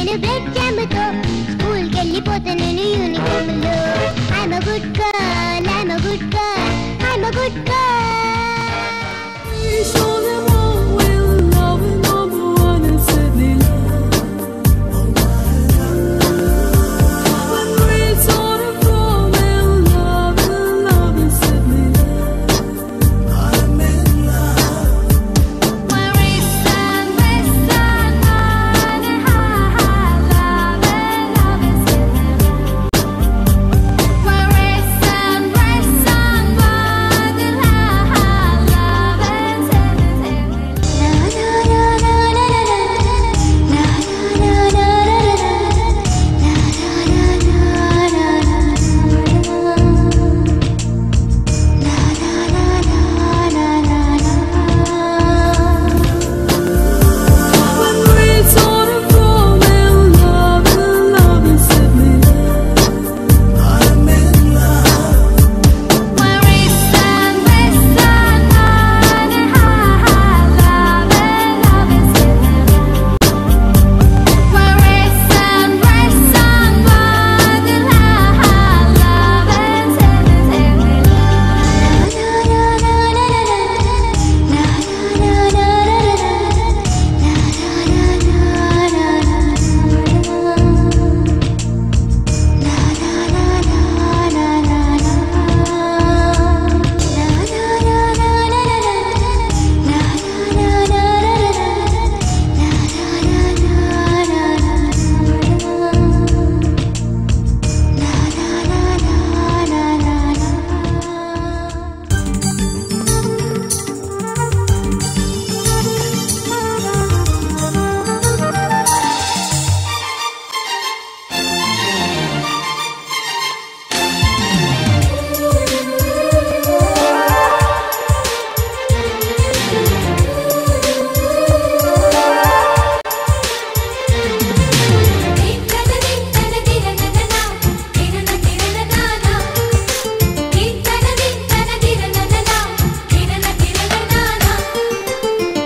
Tiffin bread jam తో school కి వెళ్ళిపోతాను నేను యూనిఫామ్ లో. I'm a good girl, I'm a good girl, I'm a good girl.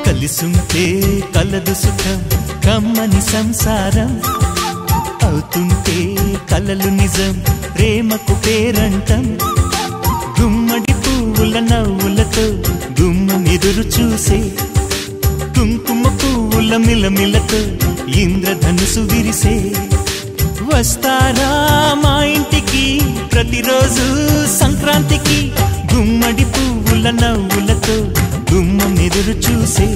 కలిసుంటే కలదు సుఖం కమ్మని సంసారం అవుతుంటే కలలు నిజం ప్రేమకు పేరంటం. గుమ్మడి పువ్వుల నవ్వులతో గుమ్మం ఎదురు చూసే కుంకుమ పువ్వుల మిలమిలతో ఇంద్రధనుసు విరిసే. వస్తారా మా ఇంటికి ప్రతిరోజు సంక్రాంతికి గుమ్మడి పువ్వుల నవ్వులతో గుమ్మం ఎదురు చూసే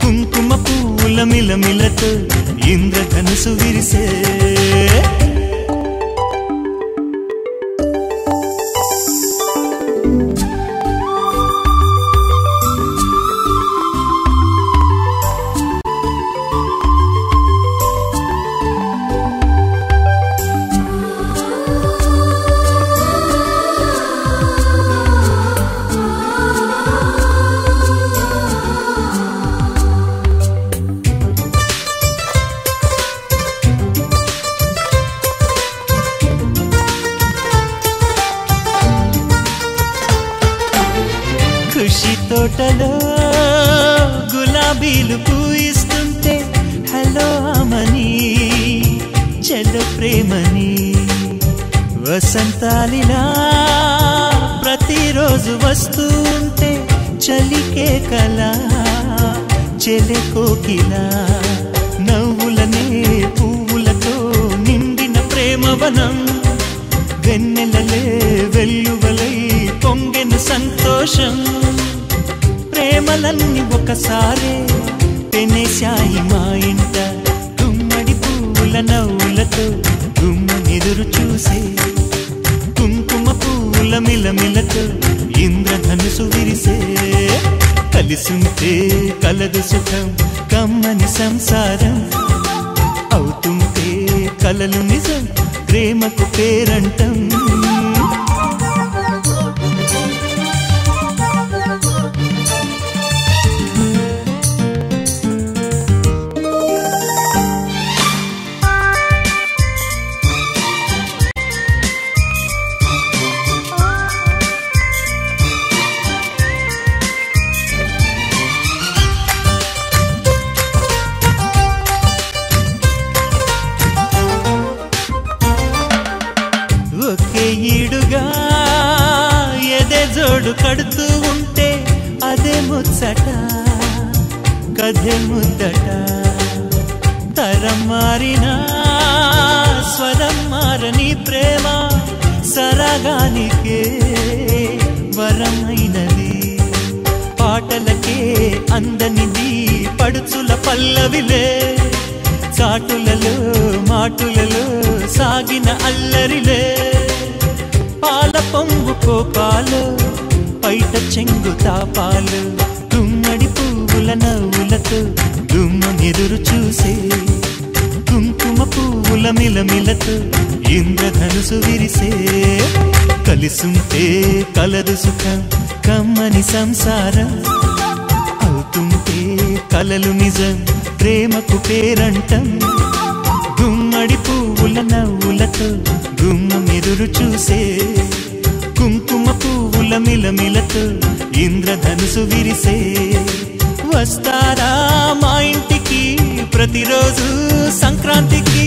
కుంకుమ పువ్వుల మిలమిలతో ఇంద్రధనుసు విరిసే. ఖుషి తోటలో గులాబీలు పూయిస్తుంటే హలో అమని చెల్ల ప్రేమని. వసంతాలిలా ప్రతిరోజు వస్తుంటే చలికే కలా చెలె కోకిలా. నవ్వులనే పువ్వులతో నిండిన ప్రేమవనం వెన్నెలలే వెల్లువలై పొంగెను సంతోషం. ప్రేమలన్నీ ఒకసారే పెనేశాయి మా ఇంట. గుమ్మడి పువ్వుల నవ్వులతో గుమ్మం ఎదురు చూసే కుంకుమ పువ్వుల మిలమిలతో ఇంద్రధనుసు విరిసే. కలిసుంటే కలదు సుఖం కమ్మని సంసారం అవుతుంటే కలలు నిజం ప్రేమకు పేరంటం. ఒకే ఈడుగా ఎదే జోడు కడుతూ ఉంటే అదే ముచ్చట కథే ముద్దట తరం మారినా స్వరం మారని ప్రేమ సరగానికే వరమైనది పాటలకే అందనిది పడుచుల పల్లవిలే చాటులలో మాటులలో సాగిన అల్లరిలే పాల పొంగు కోపాలు పైట చెంగు తాపాలు గుమ్మడి పువ్వుల నవ్వులతో గుమ్మనెదురు చూసే కుంకుమ పువ్వుల మిలమిలతో ఇంద్రధనుసు విరిసే కలిసుంటే కలదు సుఖం కమ్మని సంసారం అవుతుంటే కలలు నిజం ప్రేమకు పేరంటం గుమ్మడి పువ్వుల నవ్వులతో గుమ్మమెదురు చూసే కుంకుమ పువ్వుల మిలమిలతో ఇంద్రధనుసు విరిసే వస్తారా మా ఇంటికి ప్రతిరోజు సంక్రాంతికి